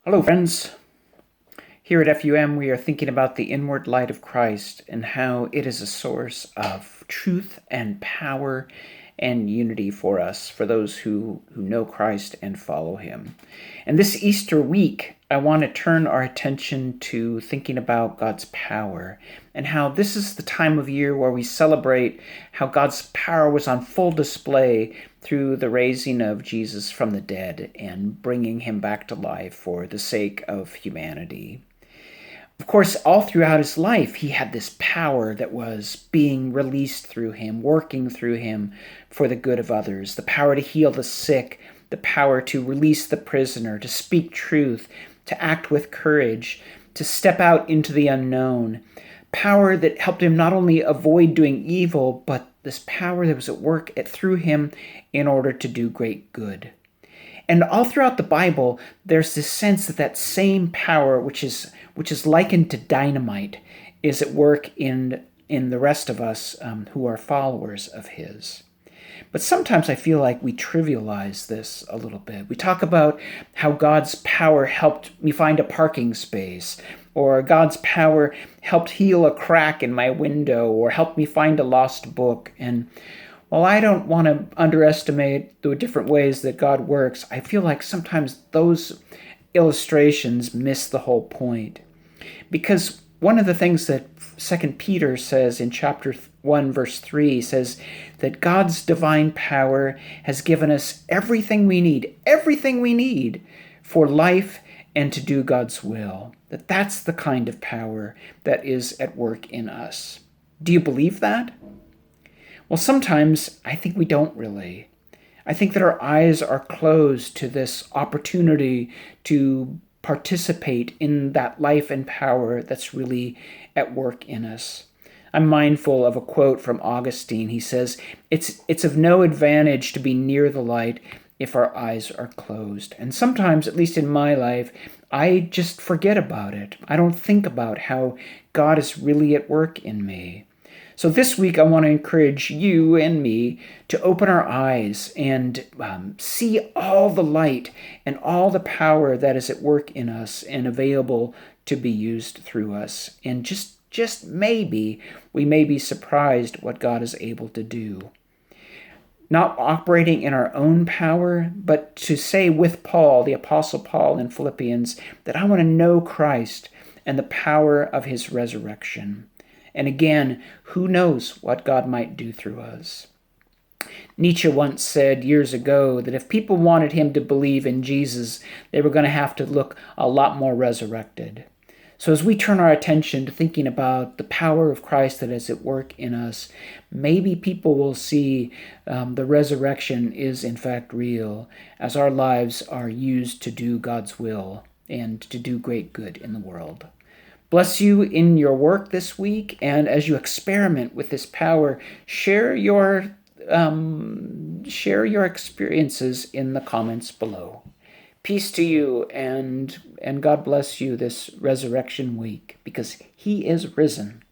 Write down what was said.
Hello, friends. Here at FUM, we are thinking about the inward light of Christ and how it is a source of truth and power and unity for us, for those who know Christ and follow him. And this Easter week, I want to turn our attention to thinking about God's power and how this is the time of year where we celebrate how God's power was on full display through the raising of Jesus from the dead and bringing him back to life for the sake of humanity. Of course, all throughout his life, he had this power that was being released through him, working through him for the good of others. The power to heal the sick, the power to release the prisoner, to speak truth, to act with courage, to step out into the unknown. Power that helped him not only avoid doing evil, but this power that was at work through him in order to do great good. And all throughout the Bible, there's this sense that that same power, which is likened to dynamite, is at work in the rest of us who are followers of his. But sometimes I feel like we trivialize this a little bit. We talk about how God's power helped me find a parking space, or God's power helped heal a crack in my window, or helped me find a lost book. And while I don't want to underestimate the different ways that God works, I feel like sometimes those illustrations miss the whole point. Because one of the things that 2 Peter says in chapter 1, verse 3 says that God's divine power has given us everything we need for life and to do God's will. That's the kind of power that is at work in us. Do you believe that? Well, sometimes I think we don't really. I think that our eyes are closed to this opportunity to participate in that life and power that's really at work in us. I'm mindful of a quote from Augustine. He says, it's of no advantage to be near the light if our eyes are closed. And sometimes, at least in my life, I just forget about it. I don't think about how God is really at work in me. So this week, I want to encourage you and me to open our eyes and see all the light and all the power that is at work in us and available to be used through us. And just maybe, we may be surprised what God is able to do. Not operating in our own power, but to say with Paul, the Apostle Paul in Philippians, that I want to know Christ and the power of his resurrection. And again, who knows what God might do through us? Nietzsche once said years ago that if people wanted him to believe in Jesus, they were going to have to look a lot more resurrected. So as we turn our attention to thinking about the power of Christ that is at work in us, maybe people will see the resurrection is in fact real as our lives are used to do God's will and to do great good in the world. Bless you in your work this week, and as you experiment with this power, share your experiences in the comments below. Peace to you, and God bless you this resurrection week, because he is risen.